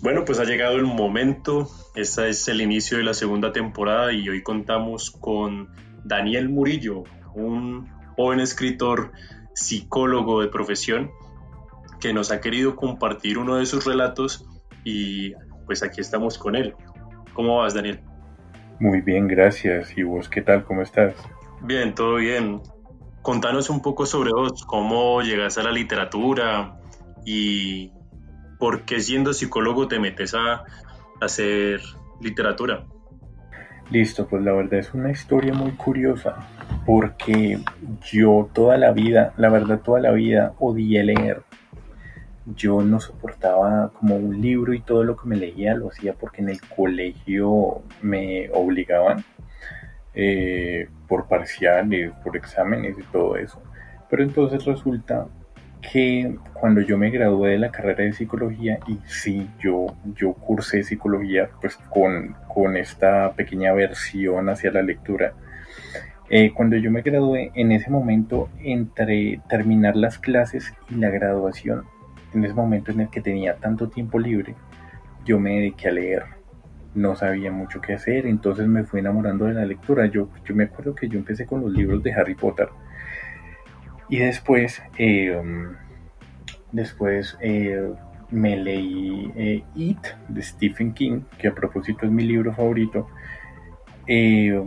Bueno, pues ha llegado el momento. Este es el inicio de la segunda temporada y hoy contamos con Daniel Murillo, un joven escritor, psicólogo de profesión, que nos ha querido compartir uno de sus relatos y pues aquí estamos con él. ¿Cómo vas, Daniel? Muy bien, gracias. ¿Y vos qué tal? ¿Cómo estás? Bien, todo bien. Contanos un poco sobre vos, cómo llegaste a la literatura y por qué siendo psicólogo te metes a hacer literatura. Listo, pues la verdad es una historia muy curiosa porque yo toda la vida, la verdad toda la vida odié leer. Yo no soportaba como un libro y todo lo que me leía lo hacía porque en el colegio me obligaban por parciales, por exámenes y todo eso. Pero entonces resulta que cuando yo me gradué de la carrera de psicología, y sí, yo cursé psicología pues con esta pequeña versión hacia la lectura, cuando yo me gradué, en ese momento, entre terminar las clases y la graduación, en ese momento en el que tenía tanto tiempo libre, yo me dediqué a leer. No sabía mucho qué hacer, entonces me fui enamorando de la lectura. Yo me acuerdo que yo empecé con los libros de Harry Potter y después me leí It de Stephen King, que a propósito es mi libro favorito. Eh,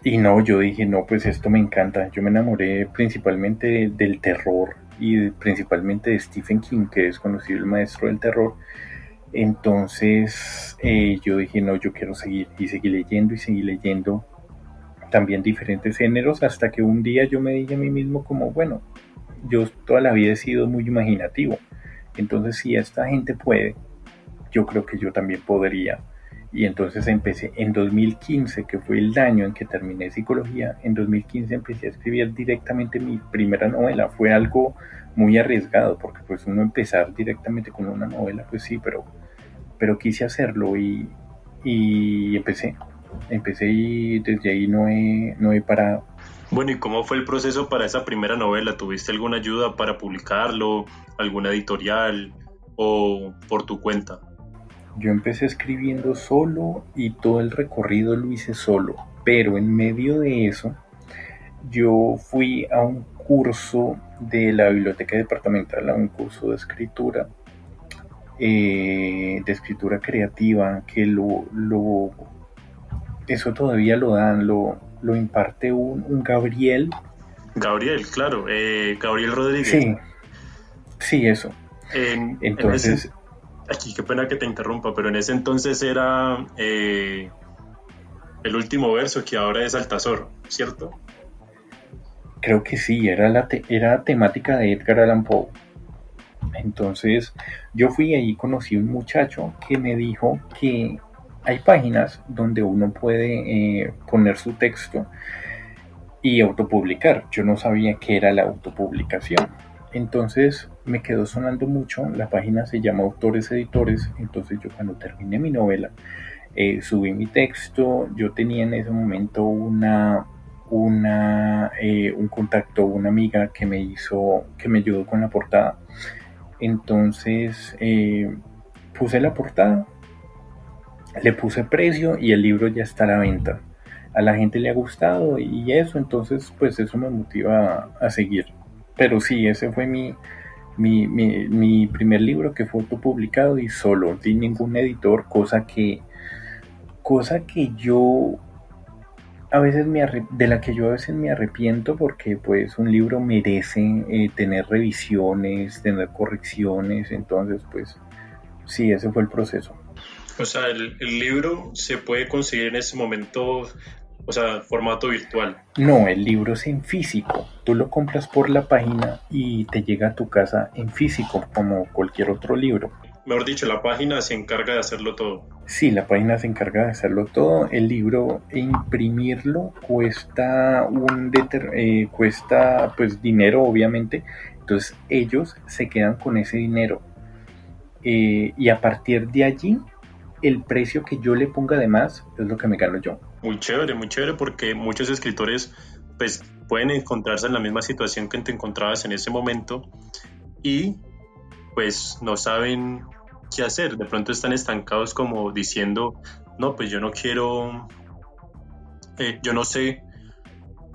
y no, yo dije, no, pues esto me encanta. Yo me enamoré principalmente del terror y principalmente de Stephen King, que es conocido el maestro del terror. Entonces yo dije, no, yo quiero seguir y seguí leyendo también diferentes géneros hasta que un día yo me dije a mí mismo como, bueno, yo toda la vida he sido muy imaginativo. Entonces si esta gente puede, yo creo que yo también podría. Y entonces empecé en 2015, que fue el año en que terminé psicología, en 2015 empecé a escribir directamente mi primera novela. Fue algo muy arriesgado, porque pues uno empezar directamente con una novela, pues sí, pero quise hacerlo y empecé y desde ahí no he parado. Bueno, ¿y cómo fue el proceso para esa primera novela? ¿Tuviste alguna ayuda para publicarlo, alguna editorial o por tu cuenta? Yo empecé escribiendo solo y todo el recorrido lo hice solo, pero en medio de eso yo fui a un curso de la biblioteca departamental, a un curso de escritura creativa, que eso todavía lo dan, lo imparte un Gabriel. Gabriel, claro, Gabriel Rodríguez. Sí, sí, eso. En ese, Entonces, aquí qué pena que te interrumpa, pero en ese entonces era el último verso que ahora es Altazor, ¿cierto? creo que sí, era temática de Edgar Allan Poe. Entonces, yo fui ahí, conocí un muchacho que me dijo que hay páginas donde uno puede poner su texto y autopublicar. Yo no sabía qué era la autopublicación. Entonces me quedó sonando mucho, la página se llama Autores Editores, entonces yo cuando terminé mi novela, subí mi texto, yo tenía en ese momento un contacto, una amiga que me ayudó con la portada, entonces puse la portada, le puse precio y el libro ya está a la venta. A la gente le ha gustado y eso, entonces pues eso me motiva a seguir. Pero sí, ese fue mi primer libro que fue autopublicado y solo, sin ningún editor, cosa que yo de la que yo a veces me arrepiento porque pues un libro merece tener revisiones, tener correcciones, entonces pues sí, ese fue el proceso. O sea, el libro se puede conseguir en ese momento, o sea, formato virtual. No, el libro es en físico. Tú lo compras por la página y te llega a tu casa en físico, como cualquier otro libro. Mejor dicho, la página se encarga de hacerlo todo. Sí, la página se encarga de hacerlo todo. El libro, imprimirlo cuesta pues dinero, obviamente. Entonces ellos se quedan con ese dinero y a partir de allí el precio que yo le ponga de más es lo que me gano yo. Muy chévere porque muchos escritores pues pueden encontrarse en la misma situación que te encontrabas en ese momento y pues no saben qué hacer. De pronto están estancados como diciendo, no, pues yo no quiero, yo no sé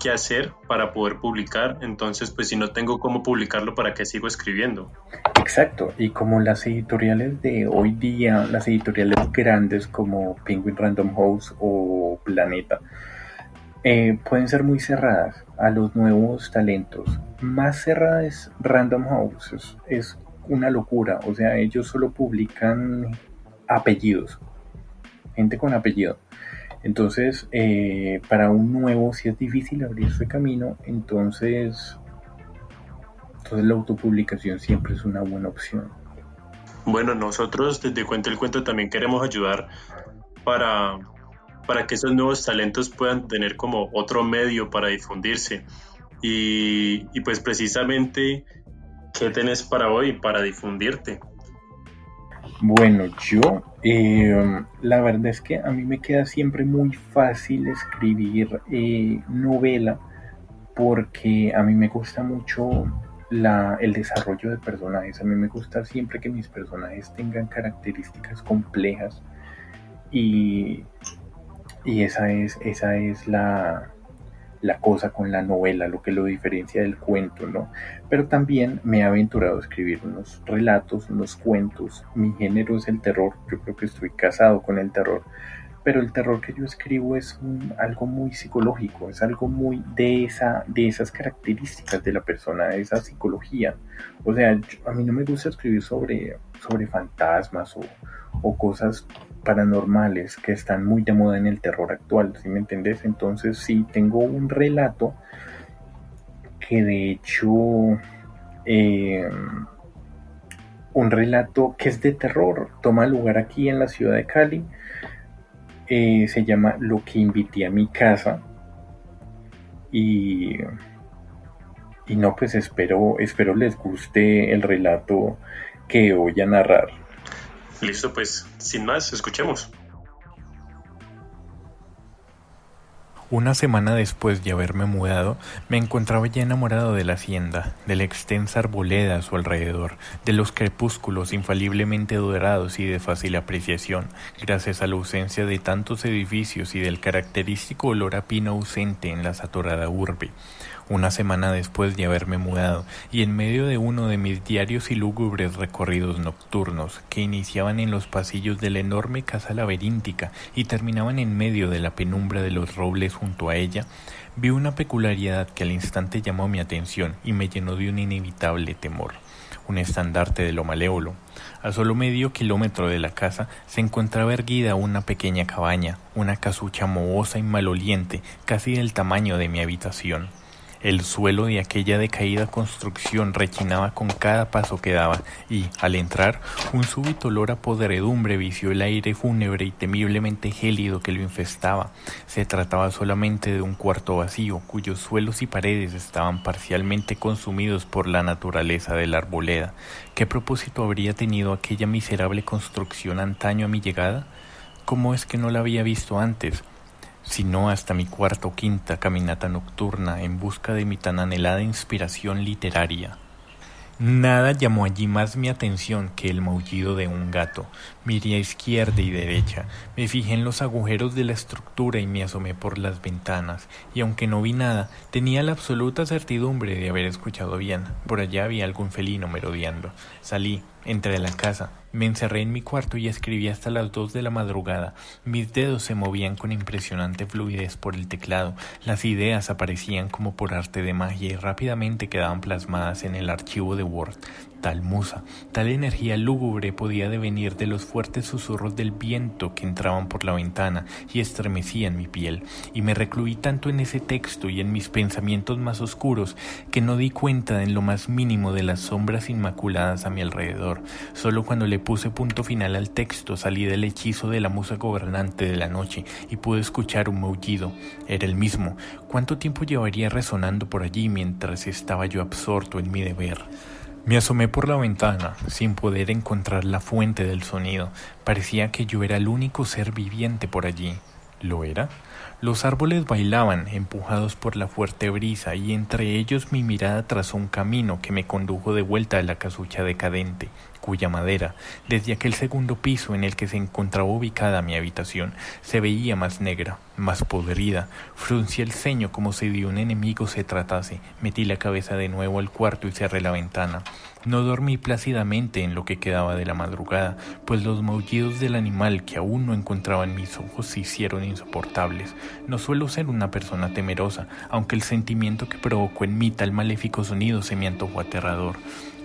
qué hacer para poder publicar, entonces pues si no tengo cómo publicarlo, ¿para qué sigo escribiendo? Exacto, y como las editoriales de hoy día, las editoriales grandes como Penguin Random House o Planeta, pueden ser muy cerradas a los nuevos talentos. Más cerrada es Random House, es una locura, o sea, ellos solo publican apellidos, gente con apellido. Entonces, para un nuevo, si es difícil abrir su camino, entonces la autopublicación siempre es una buena opción. Bueno, nosotros desde Cuenta el Cuento también queremos ayudar para, para que esos nuevos talentos puedan tener como otro medio para difundirse. Y pues precisamente, ¿qué tenés para hoy para difundirte? Bueno, la verdad es que a mí me queda siempre muy fácil escribir novela porque a mí me gusta mucho el desarrollo de personajes. A mí me gusta siempre que mis personajes tengan características complejas y, y esa es la cosa con la novela, lo que lo diferencia del cuento, ¿no? Pero también me he aventurado a escribir unos relatos, unos cuentos. Mi género es el terror, yo creo que estoy casado con el terror, pero el terror que yo escribo es algo muy psicológico, es algo muy de esas características de la persona, de esa psicología. O sea, a mí no me gusta escribir sobre fantasmas o cosas paranormales que están muy de moda en el terror actual, ¿sí me entendés? Entonces sí, tengo un relato que de hecho, eh, un relato que es de terror, toma lugar aquí en la ciudad de Cali, se llama Lo que invité a mi casa y, y no, pues espero les guste el relato que voy a narrar. Listo, pues sin más, escuchemos. Una semana después de haberme mudado, me encontraba ya enamorado de la hacienda, de la extensa arboleda a su alrededor, de los crepúsculos infaliblemente dorados y de fácil apreciación, gracias a la ausencia de tantos edificios y del característico olor a pino ausente en la saturada urbe. Una semana después de haberme mudado, y en medio de uno de mis diarios y lúgubres recorridos nocturnos, que iniciaban en los pasillos de la enorme casa laberíntica y terminaban en medio de la penumbra de los robles junto a ella, vi una peculiaridad que al instante llamó mi atención y me llenó de un inevitable temor. Un estandarte de lo malévolo. A solo medio kilómetro de la casa se encontraba erguida una pequeña cabaña, una casucha mohosa y maloliente, casi del tamaño de mi habitación. El suelo de aquella decaída construcción rechinaba con cada paso que daba y, al entrar, un súbito olor a podredumbre vició el aire fúnebre y temiblemente gélido que lo infestaba. Se trataba solamente de un cuarto vacío, cuyos suelos y paredes estaban parcialmente consumidos por la naturaleza de la arboleda. ¿Qué propósito habría tenido aquella miserable construcción antaño a mi llegada? ¿Cómo es que no la había visto antes? Sino hasta mi cuarta o quinta caminata nocturna en busca de mi tan anhelada inspiración literaria. Nada llamó allí más mi atención que el maullido de un gato. Miré a izquierda y derecha, me fijé en los agujeros de la estructura y me asomé por las ventanas, y aunque no vi nada, tenía la absoluta certidumbre de haber escuchado bien. Por allá había algún felino merodeando. Salí, entré a la casa, me encerré en mi cuarto y escribí hasta las 2 de la madrugada. Mis dedos se movían con impresionante fluidez por el teclado, las ideas aparecían como por arte de magia y rápidamente quedaban plasmadas en el archivo de Word. Tal musa, tal energía lúgubre podía devenir de los fuertes susurros del viento que entraban por la ventana y estremecían mi piel, y me recluí tanto en ese texto y en mis pensamientos más oscuros que no di cuenta en lo más mínimo de las sombras inmaculadas a mi alrededor. Solo cuando le puse punto final al texto salí del hechizo de la musa gobernante de la noche y pude escuchar un maullido. Era el mismo. ¿Cuánto tiempo llevaría resonando por allí mientras estaba yo absorto en mi deber? Me asomé por la ventana, sin poder encontrar la fuente del sonido. Parecía que yo era el único ser viviente por allí. ¿Lo era? Los árboles bailaban, empujados por la fuerte brisa, y entre ellos mi mirada trazó un camino que me condujo de vuelta a la casucha decadente, cuya madera, desde aquel segundo piso en el que se encontraba ubicada mi habitación, se veía más negra, más podrida. Fruncí el ceño como si de un enemigo se tratase, metí la cabeza de nuevo al cuarto y cerré la ventana. No dormí plácidamente en lo que quedaba de la madrugada, pues los maullidos del animal que aún no encontraba en mis ojos se hicieron insoportables. No suelo ser una persona temerosa, aunque el sentimiento que provocó en mí tal maléfico sonido se me antojó aterrador.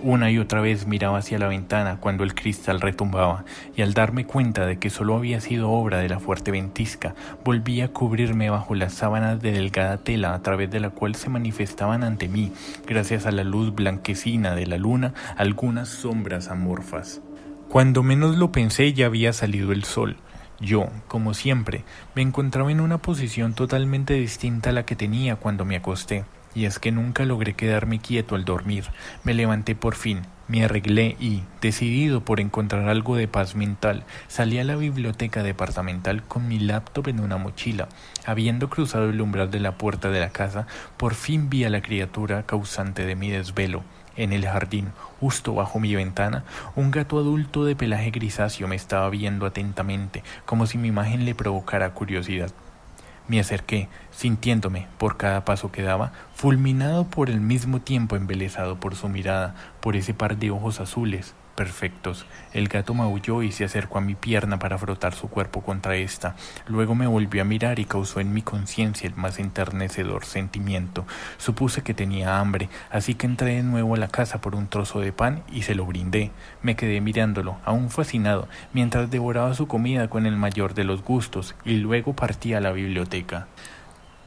Una y otra vez miraba hacia la ventana cuando el cristal retumbaba, y al darme cuenta de que solo había sido obra de la fuerte ventisca, volví a cubrirme bajo las sábanas de delgada tela a través de la cual se manifestaban ante mí, gracias a la luz blanquecina de la luna, algunas sombras amorfas. Cuando menos lo pensé ya había salido el sol. Yo, como siempre, me encontraba en una posición totalmente distinta a la que tenía cuando me acosté. Y es que nunca logré quedarme quieto al dormir. Me levanté por fin, me arreglé y, decidido por encontrar algo de paz mental, salí a la biblioteca departamental con mi laptop en una mochila. Habiendo cruzado el umbral de la puerta de la casa, por fin vi a la criatura causante de mi desvelo. En el jardín, justo bajo mi ventana, un gato adulto de pelaje grisáceo me estaba viendo atentamente, como si mi imagen le provocara curiosidad. Me acerqué, sintiéndome, por cada paso que daba, fulminado por el mismo tiempo embelesado por su mirada, por ese par de ojos azules, perfectos. El gato maulló y se acercó a mi pierna para frotar su cuerpo contra esta. Luego me volvió a mirar y causó en mi conciencia el más enternecedor sentimiento. Supuse que tenía hambre, así que entré de nuevo a la casa por un trozo de pan y se lo brindé. Me quedé mirándolo, aún fascinado, mientras devoraba su comida con el mayor de los gustos, y luego partí a la biblioteca.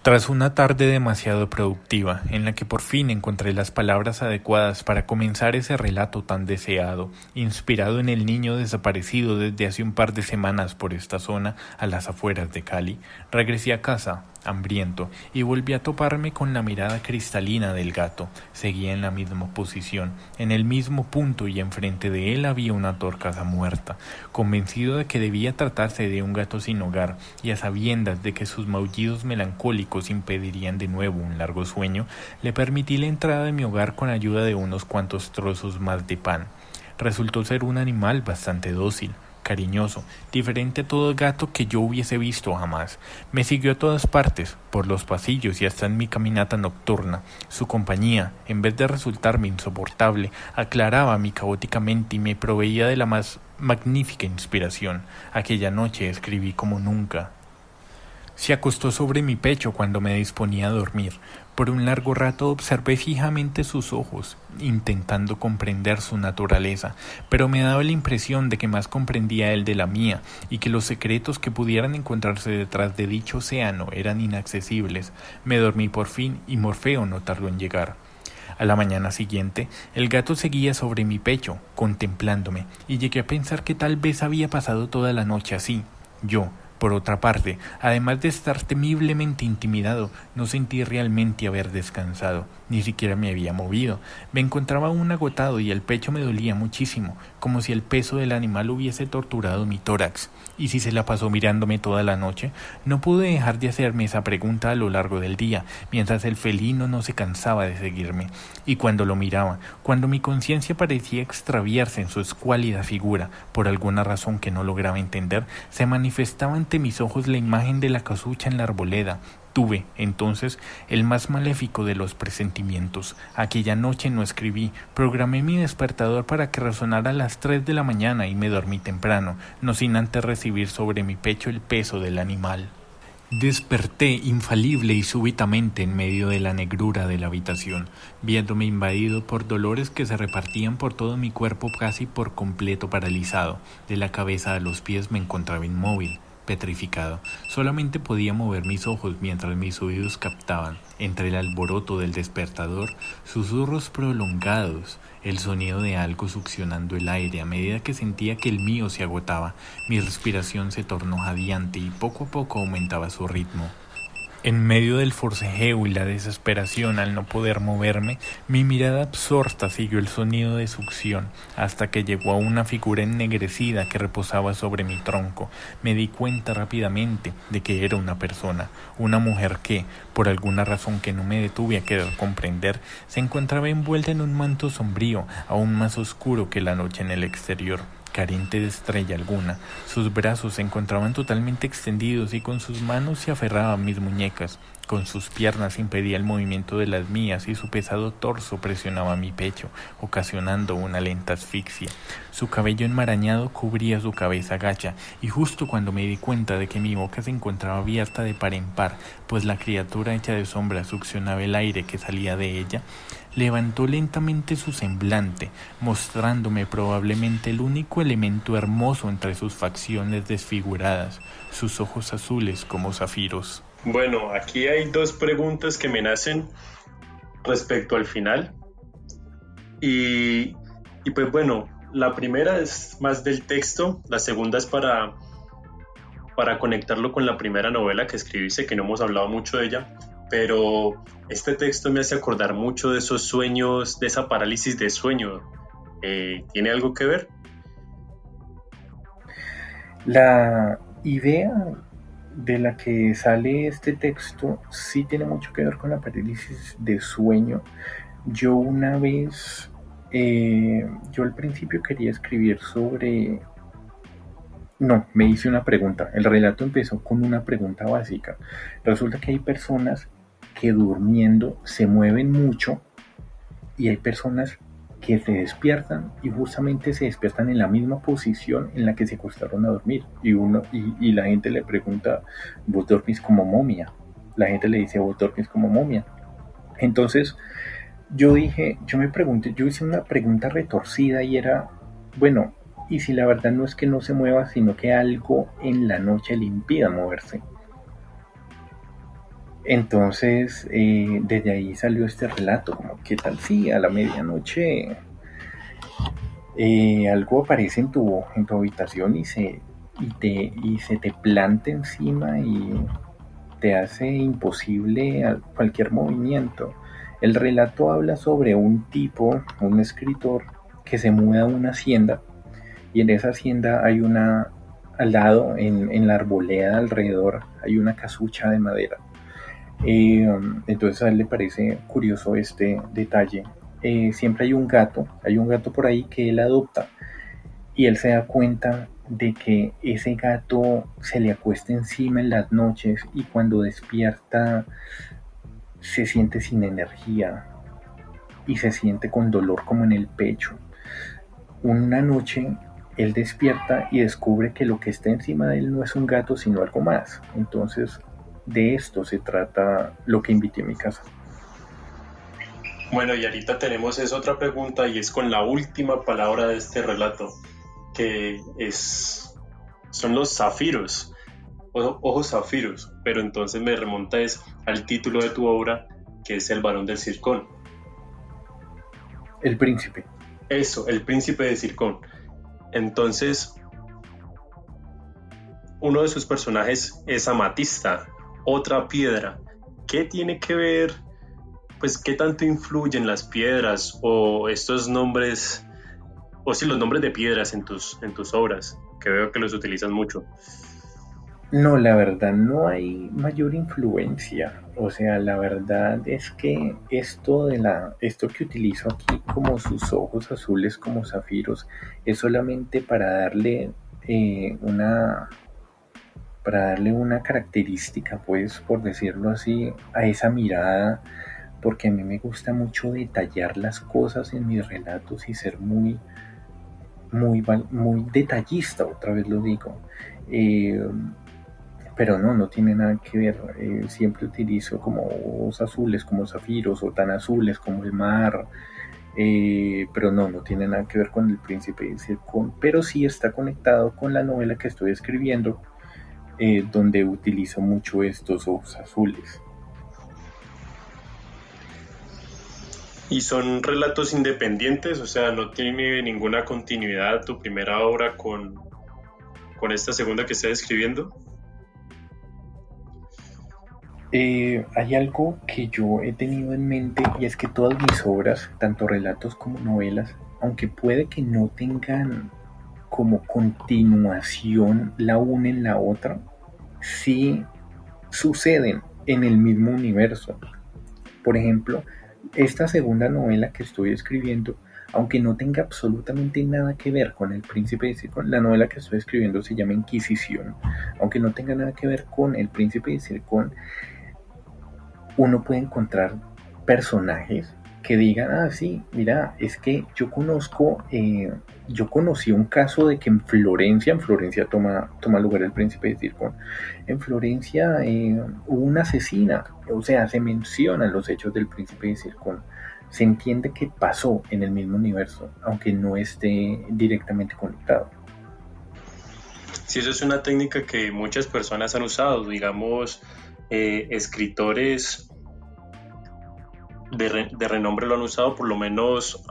Tras una tarde demasiado productiva, en la que por fin encontré las palabras adecuadas para comenzar ese relato tan deseado, inspirado en el niño desaparecido desde hace un par de semanas por esta zona, a las afueras de Cali, regresé a casa, hambriento, y volví a toparme con la mirada cristalina del gato. Seguía en la misma posición, en el mismo punto, y enfrente de él había una torcaza muerta. Convencido de que debía tratarse de un gato sin hogar, y a sabiendas de que sus maullidos melancólicos impedirían de nuevo un largo sueño, le permití la entrada de mi hogar con ayuda de unos cuantos trozos más de pan. Resultó ser un animal bastante dócil, cariñoso, diferente a todo gato que yo hubiese visto jamás. Me siguió a todas partes, por los pasillos y hasta en mi caminata nocturna. Su compañía, en vez de resultarme insoportable, aclaraba mi caótica mente y me proveía de la más magnífica inspiración. Aquella noche escribí como nunca. Se acostó sobre mi pecho cuando me disponía a dormir. Por un largo rato observé fijamente sus ojos, intentando comprender su naturaleza, pero me daba la impresión de que más comprendía él de la mía, y que los secretos que pudieran encontrarse detrás de dicho océano eran inaccesibles. Me dormí por fin, y Morfeo no tardó en llegar. A la mañana siguiente, el gato seguía sobre mi pecho, contemplándome, y llegué a pensar que tal vez había pasado toda la noche así. Yo, por otra parte, además de estar temiblemente intimidado, no sentí realmente haber descansado, ni siquiera me había movido. Me encontraba aún agotado y el pecho me dolía muchísimo, como si el peso del animal hubiese torturado mi tórax. ¿Y si se la pasó mirándome toda la noche? No pude dejar de hacerme esa pregunta a lo largo del día, mientras el felino no se cansaba de seguirme. Y cuando lo miraba, cuando mi conciencia parecía extraviarse en su escuálida figura, por alguna razón que no lograba entender, se manifestaba ante mis ojos la imagen de la casucha en la arboleda. Tuve, entonces, el más maléfico de los presentimientos. Aquella noche no escribí, programé mi despertador para que resonara a las 3 de la mañana y me dormí temprano, no sin antes recibir sobre mi pecho el peso del animal. Desperté infalible y súbitamente en medio de la negrura de la habitación, viéndome invadido por dolores que se repartían por todo mi cuerpo casi por completo paralizado. De la cabeza a los pies me encontraba inmóvil, petrificado. Solamente podía mover mis ojos mientras mis oídos captaban, entre el alboroto del despertador, susurros prolongados, el sonido de algo succionando el aire a medida que sentía que el mío se agotaba. Mi respiración se tornó jadeante y poco a poco aumentaba su ritmo. En medio del forcejeo y la desesperación al no poder moverme, mi mirada absorta siguió el sonido de succión hasta que llegó a una figura ennegrecida que reposaba sobre mi tronco. Me di cuenta rápidamente de que era una persona, una mujer que, por alguna razón que no me detuve a querer comprender, se encontraba envuelta en un manto sombrío, aún más oscuro que la noche en el exterior. Carente de estrella alguna, sus brazos se encontraban totalmente extendidos y con sus manos se aferraba a mis muñecas, con sus piernas impedía el movimiento de las mías y su pesado torso presionaba mi pecho, ocasionando una lenta asfixia. Su cabello enmarañado cubría su cabeza gacha, y justo cuando me di cuenta de que mi boca se encontraba abierta de par en par, pues la criatura hecha de sombra succionaba el aire que salía de ella, levantó lentamente su semblante, mostrándome probablemente el único elemento hermoso entre sus facciones desfiguradas, sus ojos azules como zafiros. Bueno, aquí hay dos preguntas que me nacen respecto al final. Y pues bueno, la primera es más del texto, la segunda es para conectarlo con la primera novela que escribí, sé que no hemos hablado mucho de ella, pero este texto me hace acordar mucho de esos sueños, de esa parálisis de sueño. ¿Tiene algo que ver? La idea de la que sale este texto sí tiene mucho que ver con la parálisis de sueño. Yo una vez, yo al principio quería escribir sobre... No, me hice una pregunta. El relato empezó con una pregunta básica. Resulta que hay personas que durmiendo se mueven mucho y hay personas que se despiertan y justamente se despiertan en la misma posición en la que se acostaron a dormir. Y la gente le pregunta, ¿vos dormís como momia? La gente le dice, ¿vos dormís como momia? Entonces yo me pregunté, yo hice una pregunta retorcida y era, bueno, ¿y si la verdad no es que no se mueva, sino que algo en la noche le impida moverse? Entonces, desde ahí salió este relato, como ¿qué tal si a la medianoche algo aparece en tu habitación y se te planta encima y te hace imposible cualquier movimiento? El relato habla sobre un tipo, un escritor, que se muda a una hacienda y en esa hacienda hay al lado, en la arboleda alrededor, hay una casucha de madera. Entonces a él le parece curioso este detalle. Siempre hay un gato por ahí que él adopta y él se da cuenta de que ese gato se le acuesta encima en las noches y cuando despierta se siente sin energía y se siente con dolor como en el pecho. Una noche él despierta y descubre que lo que está encima de él no es un gato sino algo más. Entonces de esto se trata Lo que invité a mi casa. Bueno, y ahorita tenemos esa otra pregunta y es con la última palabra de este relato, que son los zafiros, ojos zafiros, pero entonces me remonta al título de tu obra, que es El varón del Zircón. El príncipe. Eso, el príncipe de Zircón. Entonces, uno de sus personajes es Amatista, otra piedra. ¿Qué tiene que ver, pues, qué tanto influyen las piedras o estos nombres, o si los nombres de piedras en tus obras, que veo que los utilizas mucho? No, la verdad no hay mayor influencia. O sea, la verdad es que esto que utilizo aquí como sus ojos azules como zafiros es solamente para darle una característica, pues, por decirlo así, a esa mirada, porque a mí me gusta mucho detallar las cosas en mis relatos y ser muy, muy, muy detallista, otra vez lo digo. Pero no tiene nada que ver. Siempre utilizo como ojos azules como zafiros o tan azules como el mar. Pero no tiene nada que ver con el príncipe de Zircón, pero sí está conectado con la novela que estoy escribiendo, donde utilizo mucho estos ojos azules. ¿Y son relatos independientes? O sea, ¿no tiene ninguna continuidad tu primera obra con esta segunda que estás escribiendo? Hay algo que yo he tenido en mente y es que todas mis obras, tanto relatos como novelas, aunque puede que no tengan como continuación la una en la otra, sí suceden en el mismo universo. Por ejemplo, esta segunda novela que estoy escribiendo, aunque no tenga absolutamente nada que ver con el príncipe de Circon, la novela que estoy escribiendo se llama Inquisición, aunque no tenga nada que ver con el príncipe de Circon, uno puede encontrar personajes que digan, ah, sí, mira, es que yo conocí un caso de que en Florencia toma lugar el príncipe de Circon, en Florencia hubo una asesina, o sea, se mencionan los hechos del príncipe de Circon, se entiende que pasó en el mismo universo, aunque no esté directamente conectado. Sí, eso es una técnica que muchas personas han usado, digamos, escritores de renombre lo han usado, por lo menos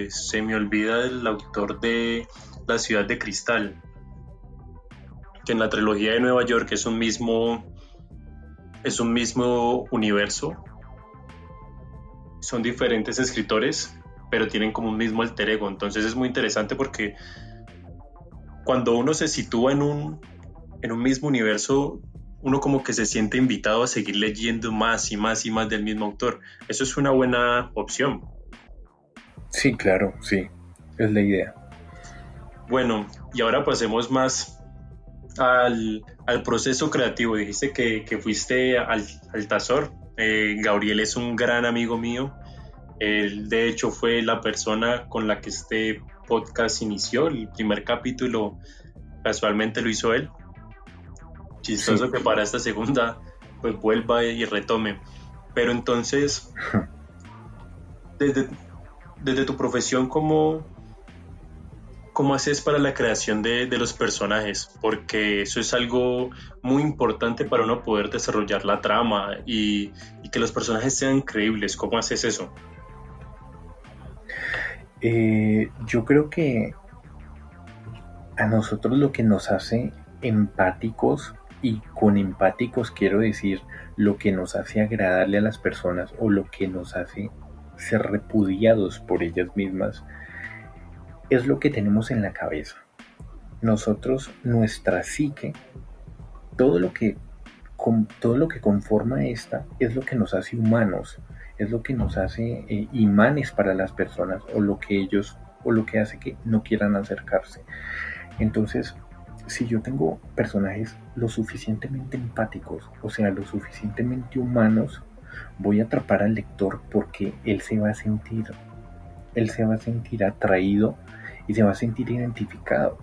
se me olvida el autor de La ciudad de cristal, que en la trilogía de Nueva York es un mismo universo, son diferentes escritores, pero tienen como un mismo alter ego, entonces es muy interesante porque cuando uno se sitúa en un mismo universo, uno como que se siente invitado a seguir leyendo más y más y más del mismo autor. Eso es una buena opción. Sí, claro, sí, es la idea. Bueno, y ahora pasemos más al proceso creativo. Dijiste que fuiste al Tazor. Gabriel es un gran amigo mío. Él, de hecho, fue la persona con la que este podcast inició. El primer capítulo casualmente lo hizo él. Sí. Chistoso que para esta segunda pues vuelva y retome. Pero entonces, desde, desde tu profesión, ¿cómo haces para la creación de los personajes? Porque eso es algo muy importante para uno poder desarrollar la trama y que los personajes sean creíbles. ¿Cómo haces eso? Yo creo que a nosotros lo que nos hace empáticos, y con empáticos quiero decir lo que nos hace agradarle a las personas o lo que nos hace ser repudiados por ellas mismas, es lo que tenemos en la cabeza. Nosotros, nuestra psique, todo lo que, todo lo que conforma esta es lo que nos hace humanos, es lo que nos hace imanes para las personas o lo que ellos o lo que hace que no quieran acercarse. Entonces, si yo tengo personajes lo suficientemente empáticos, o sea, lo suficientemente humanos, voy a atrapar al lector porque él se va a sentir atraído y se va a sentir identificado.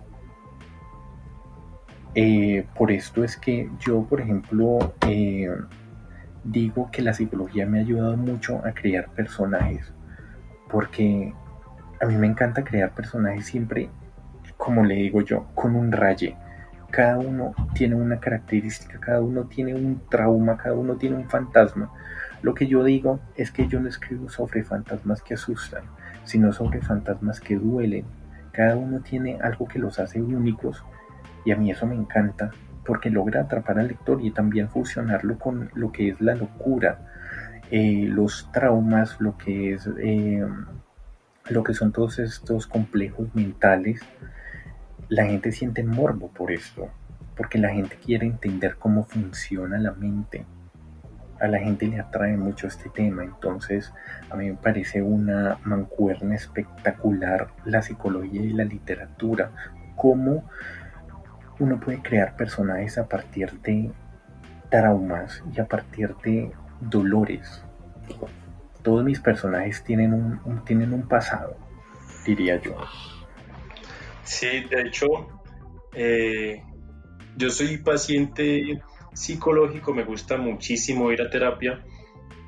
Por esto es que yo, por ejemplo, digo que la psicología me ha ayudado mucho a crear personajes, porque a mí me encanta crear personajes siempre, como le digo yo, con un raye. Cada uno tiene una característica, cada uno tiene un trauma, cada uno tiene un fantasma. Lo que yo digo es que yo no escribo sobre fantasmas que asustan, sino sobre fantasmas que duelen. Cada uno tiene algo que los hace únicos y a mí eso me encanta porque logra atrapar al lector y también fusionarlo con lo que es la locura, los traumas, lo que son todos estos complejos mentales. La gente siente morbo por esto, porque la gente quiere entender cómo funciona la mente. A la gente le atrae mucho este tema, entonces a mí me parece una mancuerna espectacular la psicología y la literatura, cómo uno puede crear personajes a partir de traumas y a partir de dolores. Todos mis personajes tienen un pasado, diría yo. Sí, de hecho, eh, yo soy paciente psicológico, me gusta muchísimo ir a terapia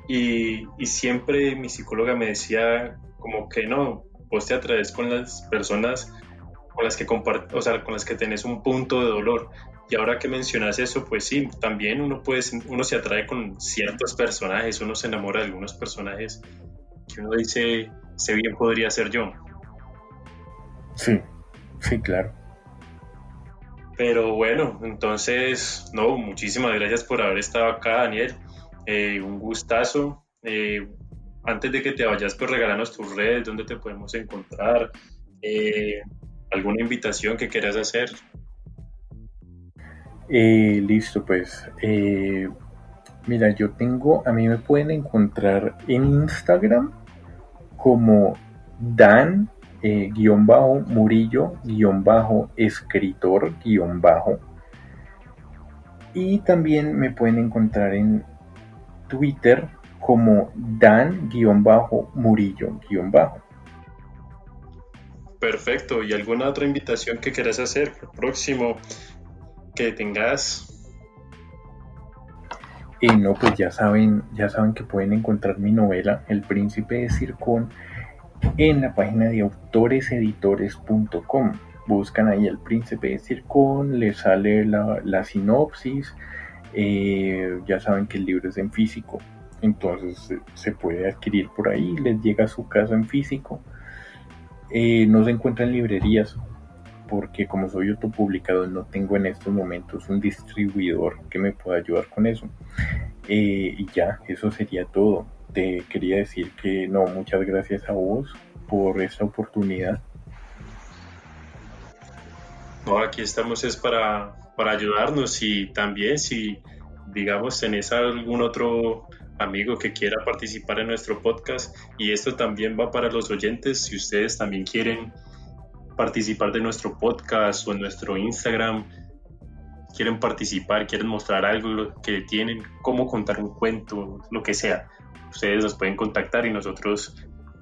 y siempre mi psicóloga me decía como que no, vos te atraes con las personas con las que o sea, con las que tenés un punto de dolor. Y ahora que mencionas eso, pues sí, también uno se atrae con ciertos personajes, uno se enamora de algunos personajes que uno dice, ese bien podría ser yo. Sí, sí, claro. Pero bueno, entonces, no, muchísimas gracias por haber estado acá, Daniel. Un gustazo. Antes de que te vayas, pues regálanos tus redes, dónde te podemos encontrar, eh, alguna invitación que quieras hacer. Listo, pues. Mira, a mí me pueden encontrar en Instagram como Dan, guión bajo, Murillo, guión bajo, escritor, guión bajo. Y también me pueden encontrar en Twitter como Dan-Murillo-. Perfecto. ¿Y alguna otra invitación que quieras hacer? El próximo que tengas. No, pues ya saben que pueden encontrar mi novela, El Príncipe de Circón, en la página de autoreseditores.com. Buscan ahí El Príncipe de Circón, les sale la sinopsis. Ya saben que el libro es en físico, entonces se puede adquirir por ahí, les llega a su casa en físico. No se encuentra en librerías porque como soy autopublicado no tengo en estos momentos un distribuidor que me pueda ayudar con eso. Y ya, eso sería todo. Te quería decir que no, muchas gracias a vos por esta oportunidad. No, aquí estamos es para ayudarnos y también si, digamos, tenés algún otro amigo que quiera participar en nuestro podcast y esto también va para los oyentes, si ustedes también quieren participar de nuestro podcast o en nuestro Instagram, quieren participar, quieren mostrar algo lo que tienen, cómo contar un cuento, lo que sea, ustedes nos pueden contactar y nosotros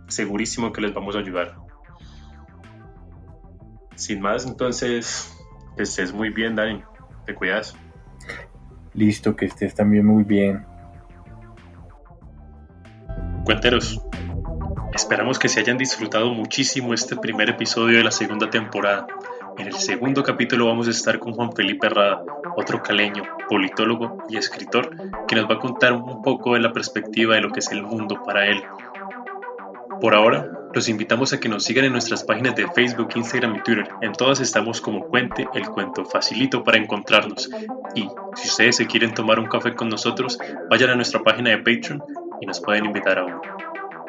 segurísimo que les vamos a ayudar. Sin más, entonces, que estés muy bien, Dani. Te cuidas. Listo, que estés también muy bien. Cuenteros, esperamos que se hayan disfrutado muchísimo este primer episodio de la segunda temporada. En el segundo capítulo vamos a estar con Juan Felipe Rada, otro caleño, politólogo y escritor, que nos va a contar un poco de la perspectiva de lo que es el mundo para él. Por ahora, los invitamos a que nos sigan en nuestras páginas de Facebook, Instagram y Twitter. En todas estamos como Cuente el Cuento, facilito para encontrarnos. Y si ustedes se quieren tomar un café con nosotros, vayan a nuestra página de Patreon y nos pueden invitar a uno.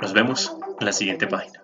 Nos vemos en la siguiente página.